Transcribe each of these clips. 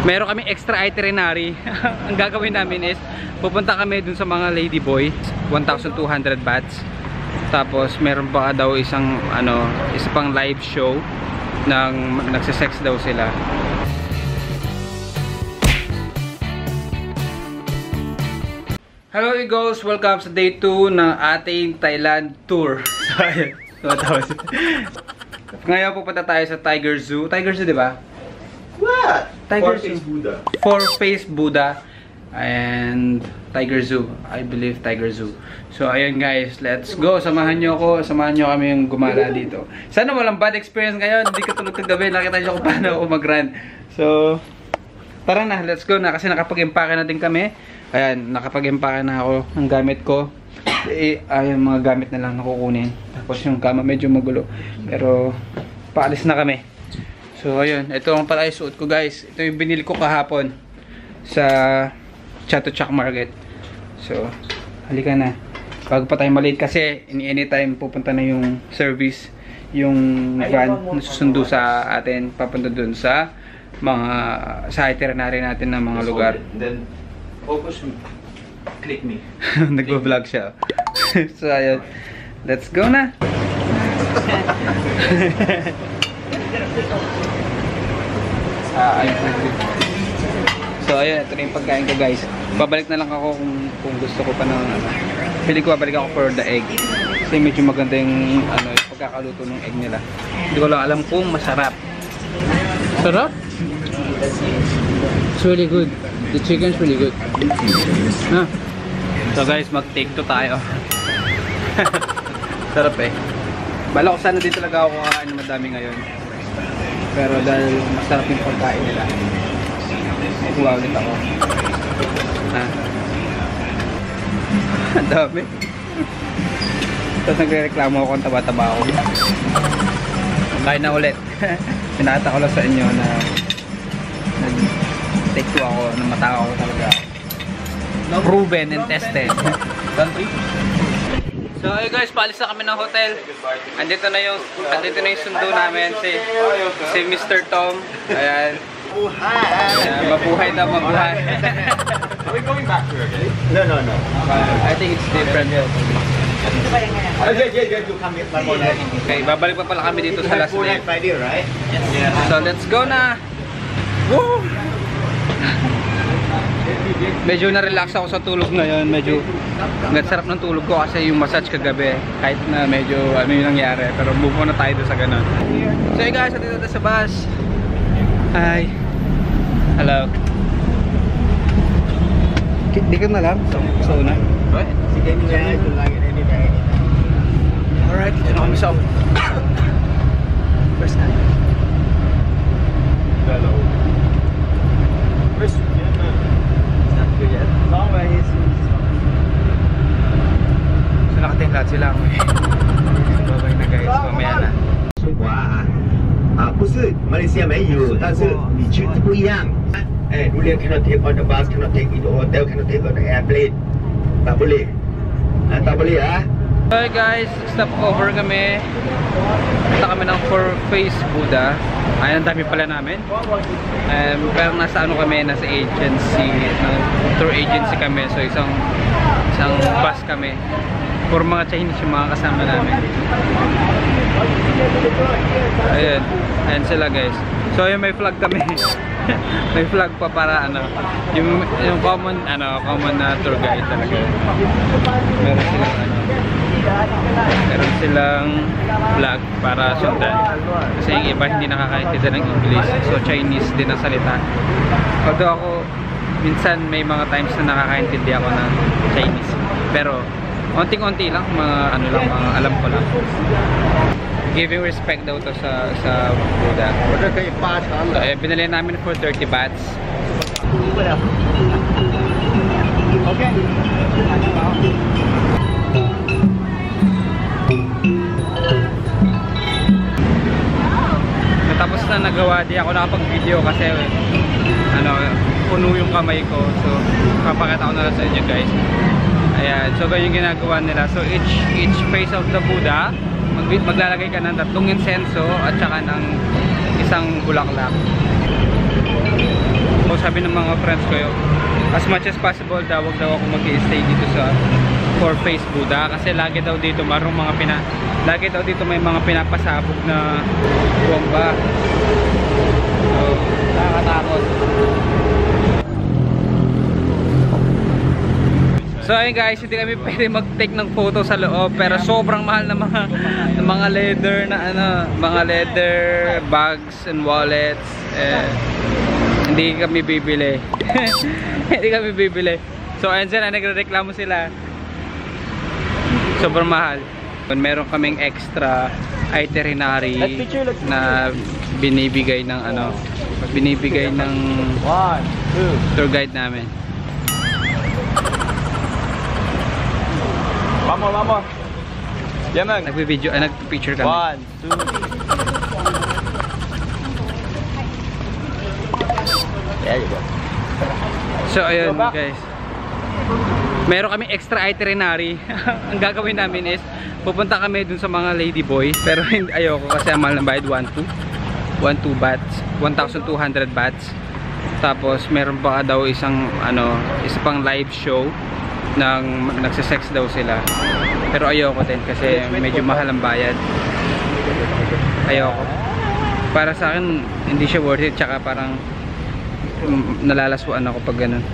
Meron kami extra itinerary. Ang gagawin namin is pupunta kami dun sa mga ladyboy, 1,200 bahts. Tapos meron pa daw isa pang live show ng nagse-sex daw sila. Hello Eagles! Welcome sa day 2 ng ating Thailand tour. So ayun, ngayon pupunta tayo sa Tiger Zoo. Tiger Zoo, di ba? What? Tiger Four-Face Buddha. Four-Face Buddha and Tiger Zoo. I believe Tiger Zoo. So ayun guys, let's go. Samahan nyo ako. Samahan nyo kami yung gumala dito. Sana walang bad experience ngayon. Hindi ka tulog kagabi. Nakita nyo kung paano ako mag-run. So tara na, let's go na. Kasi nakapag-impake na din kami. Ayan, nakapag-impake na ako ng gamit ko. Ayun, mga gamit na lang nakukunin. Tapos yung kama medyo magulo. Pero paalis na kami. So ayun, ito ang pala yung suot ko guys. Ito yung binili ko kahapon sa Chatuchak Market. So halika na. Bago pa tayo malate kasi anytime pupunta na yung service, yung van na susundo sa atin papunta dun sa mga sa itinerary natin ng mga lugar. Then focus, click me. Nagbo-vlog siya. So ayun, let's go na. So ayun, ito na yung pagkain ko guys. Babalik na lang ako kung gusto ko pa ng pili ko, babalik ako for the egg. Kasi medyo maganda yung yung pagkakaluto ng egg nila. Hindi ko lang alam kung masarap. Sarap? It's really good. The chicken's really good. Huh? So guys, mag-take 2 tayo. Sarap eh. Bala ko sana din talaga ako kakain na madami ngayon. Pero dahil masarap yung pagkain nila, kuha ulit ako. Ang dami. Tapos nagre-reklamo ako kung taba-taba ako. Kain na ulit. Pinakita ko lang sa inyo na nag-take 2 ako, na matao ako talaga. Proven and tested. So ayun guys, paalis na kami ng hotel. Andito na yung sundo namin, si Mr. Tom. Ayan. Mabuhay na mabuhay. Are we going back here again? No. I think it's different. Okay, babalik pa pala kami dito sa last day. Right? So let's go na. Woo! Medyo na-relax ako sa tulog ngayon. Medyo sarap ng tulog ko kasi yung massage kagabi. Kahit na medyo ano yung nangyari. Pero move on na tayo sa ganun. So hey guys, dito sa bus. Hi. Hello. Di ka na lang? So na? What? Alright, dito na kami sa first time. Hello. First, Yet. So nakatingkad sila ako eh. Babay na guys, mamaya na. 不是马来西亚没有，但是你去不一样。哎，如果 cannot take on the bus, cannot take in the hotel, cannot take on the airplane. Tak boleh. Tak boleh ah. Hi guys, stop over kami. Punta kami ng Four-Face Buddha. Ay, ang dami pala namin. Pero nasa kami, nasa agency, tour agency kami. So isang bus kami. For mga Chinese yung mga kasama namin. Ayan sila guys. So ayun, may flag kami. May flag pa para yung common na tour guide talaga. Meron silang flag para sundan. Kasi yung iba hindi nakakaintindi ng English. So Chinese din ang salita. Although ako minsan may mga times na nakakaintindi ako ng Chinese. Pero onting-onti lang, mga mga alam ko lang. Giving respect daw to sa Buddha. So, binili namin for 30 bahts. Okay. Tapos na nagawa, di ako nakapag-video kasi puno yung kamay ko. So papakita ko na lang sa inyo guys. Ayan, so ganyan yung ginagawa nila. So each face of the Buddha, maglalagay ka ng 3 insenso at saka ng isang bulaklak. So sabi ng mga friends ko yun, as much as possible daw, wag daw ako mag-i-stay dito sa for face Buddha kasi lagi daw dito lagi daw dito may mga pinapasabog na bomba. So, nakakatakot. So ayun guys, hindi kami pwede mag-take ng photo sa loob pero sobrang mahal ng mga leather na mga leather bags and wallets. Hindi kami bibili. Hindi kami bibili. So ayun sila, nagrereklamo sila. Sobrang mahal. Meron kaming extra itinerary na binibigay ng tour guide namin. Vamos. Yaman. Nagpi-video, nagpi-picture kami. 1, 2. There you go. So ayun guys. Meron kami extra itinerary. Ang gagawin namin is pupunta kami dun sa mga ladyboy pero ayoko kasi ang mahal ng bayad 12 bahts, 1,200 bahts. Tapos meron pa daw isa pang live show ng nagse-sex daw sila. Pero ayoko din kasi medyo mahal ang bayad. Ayoko. Para sa akin hindi siya worth it, tsaka parang nalalaswaan ako pag ganun.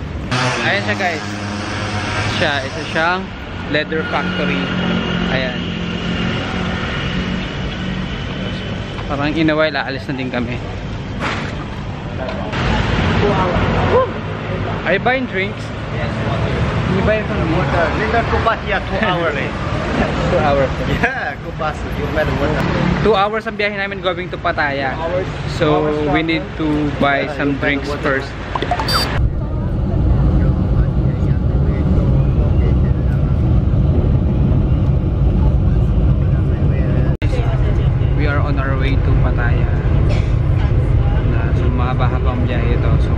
Ayan siya guys. Isa siyang leather factory. Ayan. Parang in a while aalis na din kami. Are you buying drinks? Yes. You buy from me? Water. Linda Kupas here 2 hours. 2 hours. Yeah, Kupas. You better water. 2 hours ang biyahe namin going to Pattaya. So we need to buy some drinks first. We are on our way to Pattaya. So mahaba-habang biyahe ito. So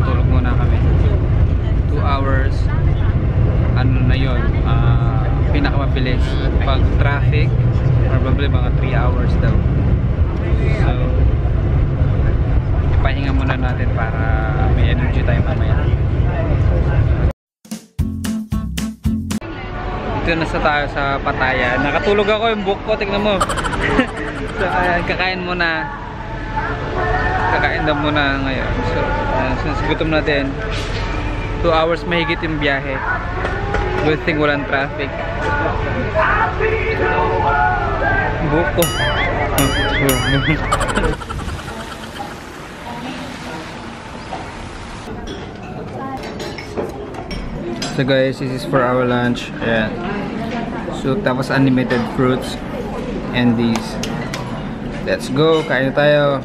tutulog muna kami. 2 hours. Ano na yun? Pinakamabilis. Pag traffic, probably mga 3 hours daw. So ipahinga muna natin para may energy tayo mamaya. Dito na tayo sa Pattaya. Nakatulog ako, yung book ko, tignan mo. So kakain muna. Kakain daw muna ngayon. So since gutom natin, 2 hours mahigit yung biyahe. Good thing walang traffic. Book ko. So guys, this is for our lunch. Ayan. So tapos unlimited fruits and these. Let's go, kain na tayo.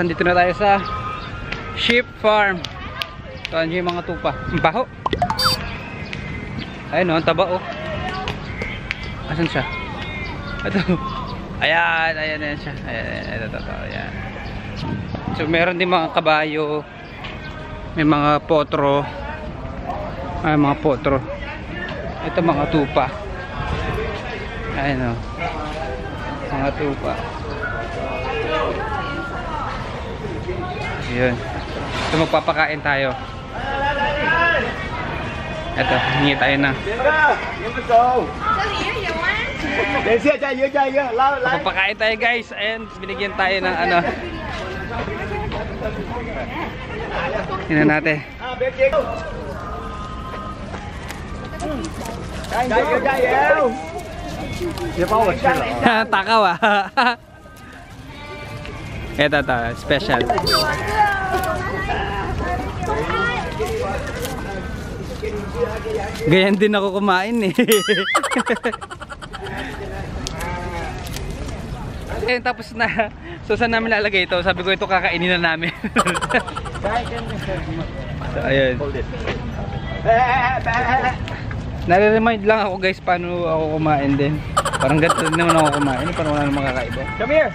Dito na tayo sa sheep farm. So, ano yung mga tupa? Baho. Ayun o, ang taba o. Asan siya? Ito. Ayan, ayan siya. Ayan, ito. Ayan. So, meron din mga kabayo. May mga potro. Ay, mga potro. Ito mga tupa. Ayan o. Mga tupa. Ayan. So, magpapakain tayo. Ito, hingi tayo na. Magpapakain tayo guys. And binigyan tayo ng ano. Tingnan natin. Takaw ah. Ito to, special. Ganyan din ako kumain eh. Eh, tapos na. So saan namin lalagay ito? Sabi ko ito kakainin na namin. So ayun. Nare-remind lang ako guys paano ako kumain din. Parang ganito din naman ako kumain. Parang wala namang kakaiba. Come here.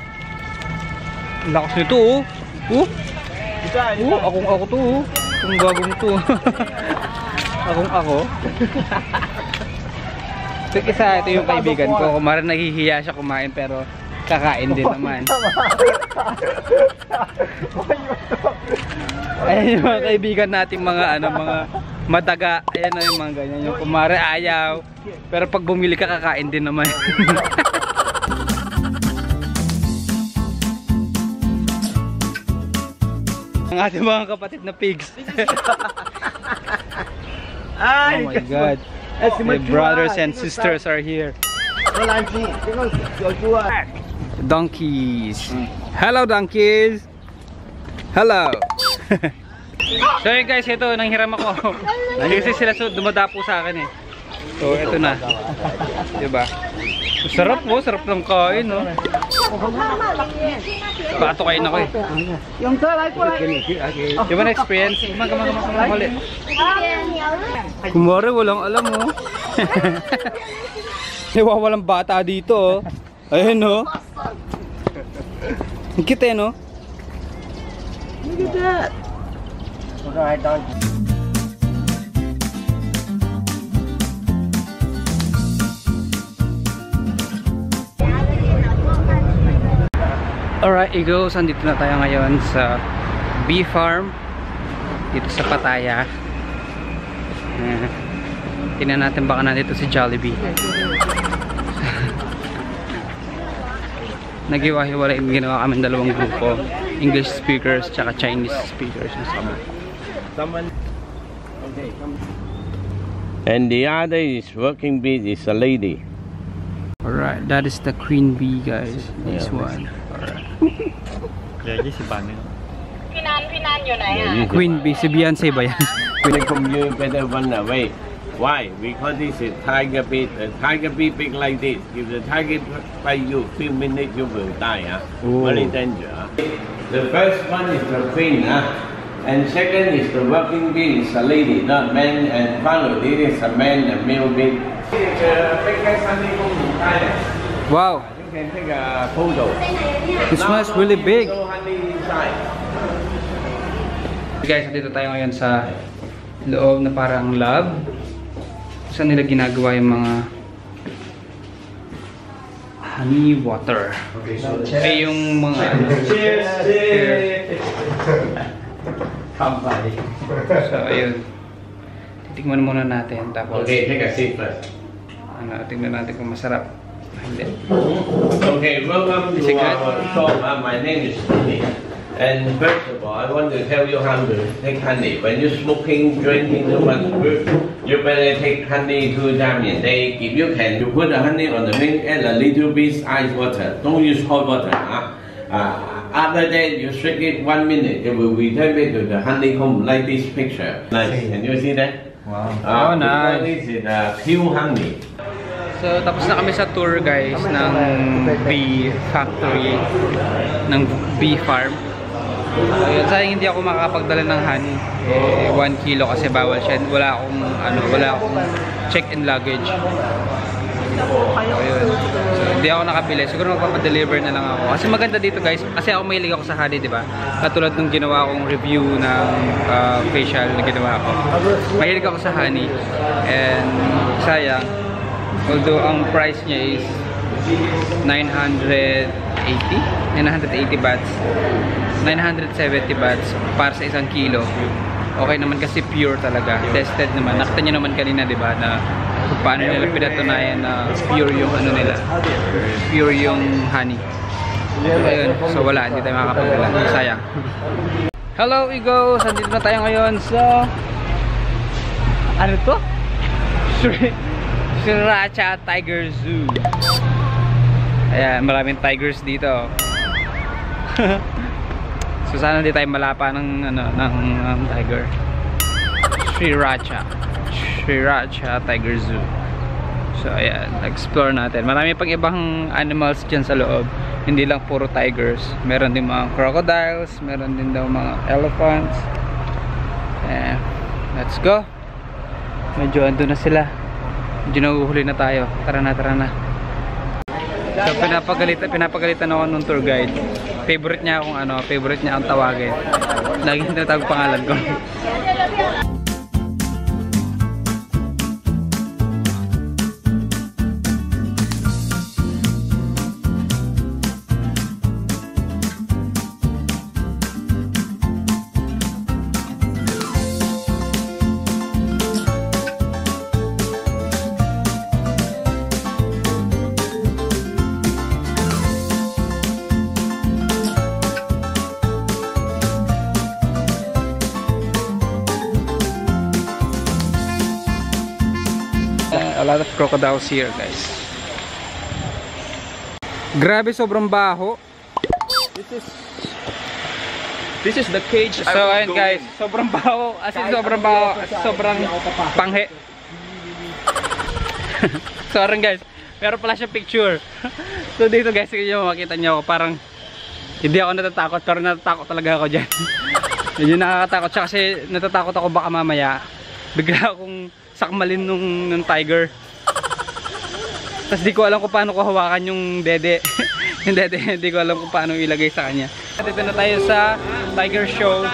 Lakas nito oh. Akong ako to oh. Ang bagong to. Akong ako. Ito isa, ito yung kaibigan ko. Kumara nahihiya siya kumain pero kakain din naman. Ayan yung mga kaibigan nating mga mga madaga. Ayan na yung mga ganyan. Yung kumara ayaw. Pero pag bumili ka kakain din naman. Ang ating mga kapatid na pigs. Oh my God. My brothers and sisters are here. Donkeys. Hello donkeys. Hello. So yun guys, ito nanghiram ako. Kasi sila dumadapo sa akin eh. So ito na. Diba? Sarap mo, sarap ng kain no. Patukain ako eh. Di ba na-experience? Kumali. Kumari, walang alam mo. Walang bata dito oh. Ayun no. Ang cute eh no. Look at that. Alright, Eagles, andito na tayo ngayon sa bee farm dito sa Pattaya. Tingnan natin baka nandito si Jollibee. Naghiwa-hiwalay, ginawa kami dalawang grupo, English speakers tsaka Chinese speakers. And the other is working bee is a lady. Alright, that is the queen bee guys. This one. Alright. Queen bee, si Beyonce ba yan? You better run away. Why? Because this is tiger bee. The tiger bee big like this. If the tiger bite you, few minutes you will die. Very dangerous. The first one is the queen. And second is the working bee. It's a lady, not man. And finally, this is a man and male bee. It's a big honeycomb in Thailand. Wow. You can take a photo. This one is really big. No honey inside. Guys, dito tayo ngayon sa loob na parang lab. Saan nila ginagawa yung mga honey water. Ay yung mga so ayun. Titikman muna natin tapos Okay, take a seat first. tingnan natin kung masarap. Hindi. Okay, welcome to our shop. My name is Tony. And first of all, I want to tell you how to take honey. When you're smoking, drinking too much food, you better take honey 2 times a day. If you can, you put the honey on the milk, add a little bit ice water. Don't use hot water. After that, you shake it 1 minute. It will return back to the honeycomb like this picture. Nice. Can you see that? Wow. Nice. This is pure honey. So tapos na kami sa tour guys ng bee factory, ng bee farm. Ayun, sayang hindi ako makakapagdala ng honey. 1 kilo kasi bawal siya. Wala akong check-in luggage. Ayun. So, hindi ako nakabili. Siguro magpapadeliver na lang ako. Kasi maganda dito guys. Kasi ako mahilig ako sa honey, di ba? Katulad nung ginawa kong review ng facial na ginawa ko. Mahilig ako sa honey. And sayang. Although ang price niya is 980 bahts. 970 bahts para sa 1 kilo. Okay naman kasi pure talaga. Tested naman. Nakita niyo naman kanina, di ba, na kung paano nila pinatunayan na pure yung ano nila. Pure yung honey. So, ayun. So wala, hindi tayo makakapagdala. Sayang. Hello, Eagles! Andito na tayo ngayon sa ano to? Sriracha Tiger Zoo. Ayan, maraming tigers dito. So sana hindi tayo malapa ng tiger. Sriracha Tiger Zoo. So ayan, explore natin. Marami pang ibang animals dyan sa loob. Hindi lang puro tigers. Meron din mga crocodiles, meron din daw mga elephants. Ayan, let's go. Medyo ando na sila. Medyo nahuhuli na tayo. Tara na. So pinapagalitan ako nung tour guide. Favorite niya akong tawagin. Lagi tinatawag pangalan ko. A lot of crocodiles here, guys. Grabe, sobrang baho. This is the cage. So ayun guys, sobrang baho. As in sobrang baho, sobrang panghe. Sorry guys, pero pala siya picture. So dito guys, makita niyo ako, parang hindi ako natatakot, pero natatakot talaga ako diyan. Medyo nakakatakot siya kasi natatakot ako baka mamaya bigla akong sakmalin nung tiger. Tapos di ko alam kung paano ko hawakan yung dede. Yung dede, di ko alam kung paano ilagay sa kanya. Dito na tayo sa tiger show.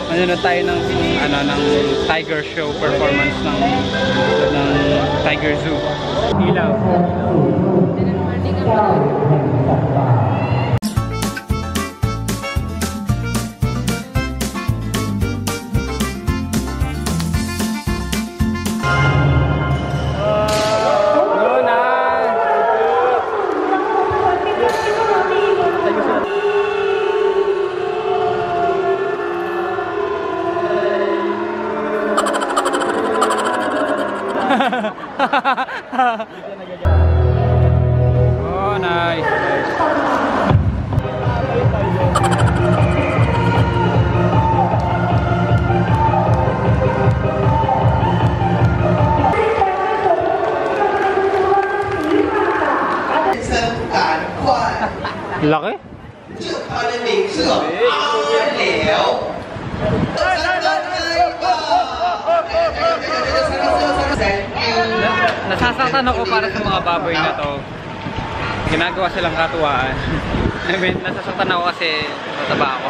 Nanonood tayo ng tiger show performance ng Tiger Zoo. Ilaw. Oh, nice. Laki? Nasasaktan ako para sa mga baboy na to. Ginagawa silang katuwaan. I mean, nasasaktan ako kasi mataba ako.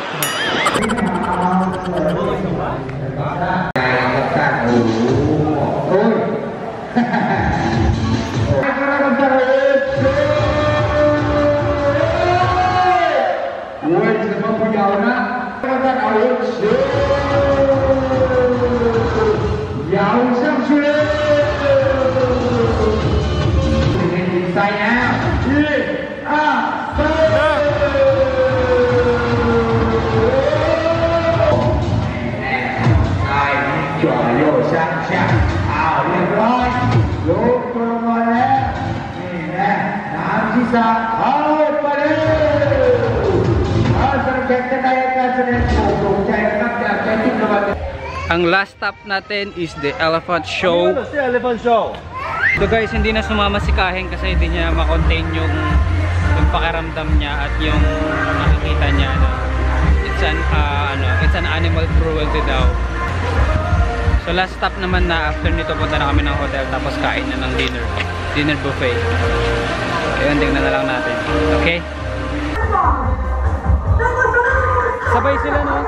Ang last stop natin is the elephant show. So guys, hindi na sumama si Kaheng kasi hindi niya ma-contain yung pakiramdam niya at yung nakikita niya na it's an animal cruelty daw. So last stop naman na after nito punta na kami ng hotel tapos kain na ng dinner buffet. Ayun, tingnan na lang natin. Okay? Sabay sila, no?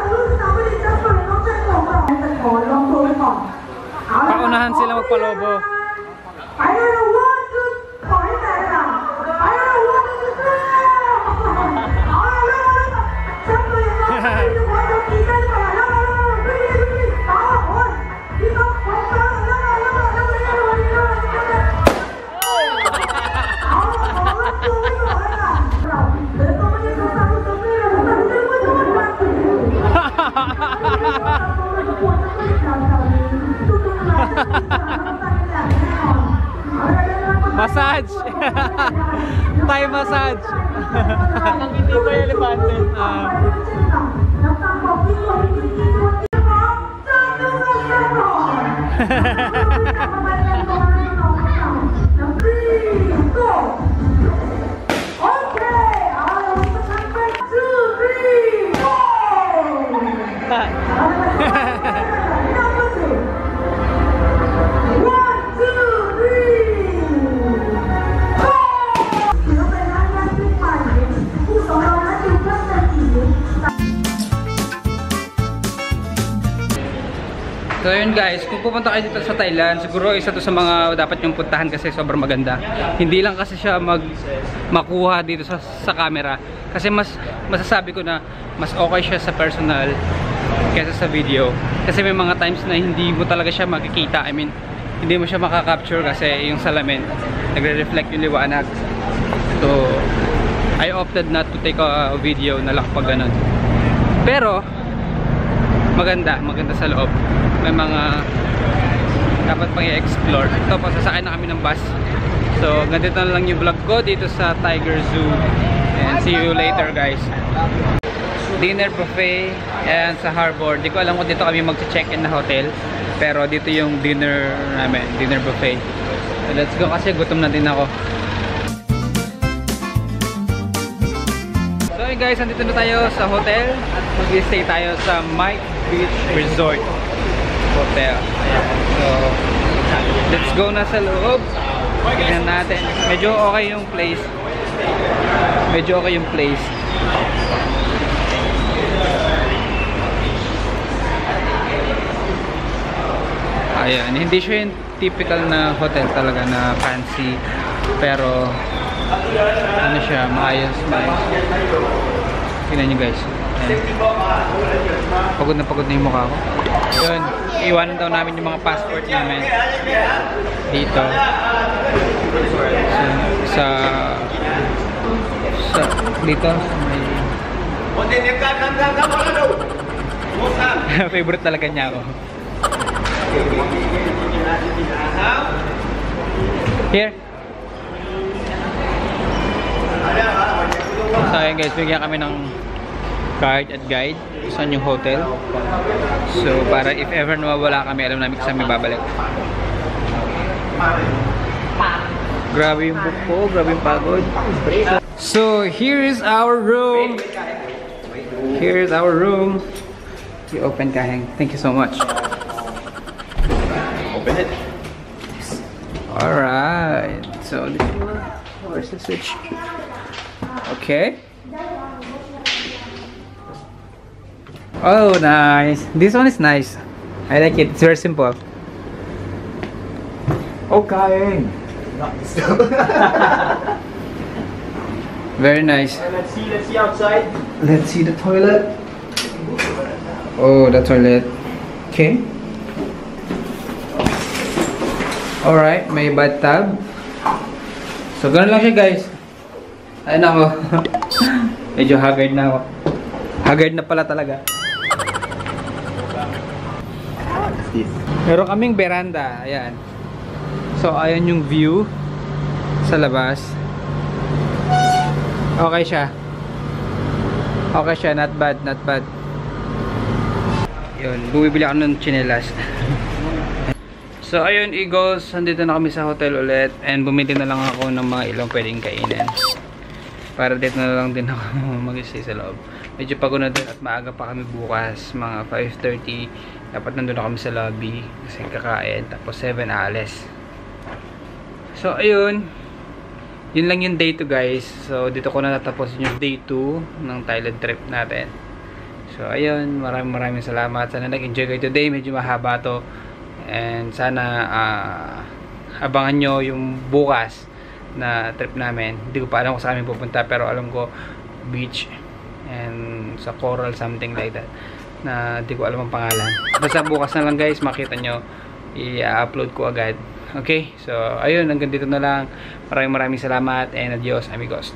Paunahan sila magpalobo. Massage! Thai massage! Hindi ko yung elefante. So yun guys, kung pupunta kayo dito sa Thailand, siguro isa to sa mga dapat yung puntahan kasi sobrang maganda. Hindi lang kasi siya makuha dito sa camera. Kasi masasabi ko na mas okay siya sa personal kaysa sa video. Kasi may mga times na hindi mo talaga siya makikita. I mean, hindi mo siya makaka-capture kasi yung salamin nagre-reflect yung liwanag. So, I opted not to take a video na lang pag ganun. Pero, maganda sa loob. May mga dapat pang i-explore. Ito, pasasakay na kami ng bus. So, ganito na lang yung vlog ko dito sa Tiger Zoo. And see you later guys. Dinner buffet and sa harbor. Di ko alam kung dito kami mag-check-in na hotel. Pero dito yung dinner namin, dinner buffet. So, let's go kasi gutom na din ako. So guys, andito na tayo sa hotel at mag-stay tayo sa Mike Beach Resort Hotel. Ayan. So, let's go na sa loob. Tignan natin. Medyo okay yung place. Ayan. Hindi siya yung typical na hotel talaga na fancy. Pero, ano siya, maayos. Tingnan nyo guys. Ayan. Pagod na yung mukha ko. Yun, iwanan daw namin yung mga passport namin dito dito may favorite talaga niya ako. Here. So ayun guys, bigyan kami ng card at guide saan yung hotel. So para if ever nawawala kami, alam namin kasi kami babalik. Grabe yung book ko, grabe yung pagod. So here is our room. Here is our room. You open Kaheng. Thank you so much. Open it. Alright. So where's the switch? Okay. Oh, nice. This one is nice. I like it. It's very simple. Okay. Very nice. Let's see outside. Let's see the toilet. Oh, the toilet. Okay. Alright, may bathtub. So, ganun lang siya guys. Ayun ako. Medyo haggard na ako. Haggard na pala talaga. Meron kaming veranda. Ayan. So, ayan yung view sa labas. Okay siya. Okay siya. Not bad. Not bad. Yun. Bumibili ako ng chinelas. So, ayun, Eagles. Andito na kami sa hotel ulit. And bumili na lang ako ng mga ilang pwedeng kainin. Para dito na lang din ako mag-stay sa loob. Medyo pagod na din at maaga pa kami bukas. Mga 5:30. Dapat nandun na kami sa lobby. Kasi kakain. Tapos 7 alis. So, ayun. Yun lang yung day 2 guys. So, dito ko na natapos yung day 2 ng Thailand trip natin. So, ayun. Maraming salamat. Sana nag-enjoy kayo today. Medyo mahaba to. And sana abangan nyo yung bukas na trip namin. Hindi ko pa alam kung saan kami pupunta. Pero alam ko beach and sa coral, something like that. Na hindi ko alam ang pangalan. Basta bukas na lang guys. Makita nyo. I-upload ko agad. Okay, so ayun, hanggang dito na lang. Maraming salamat and adios amigos.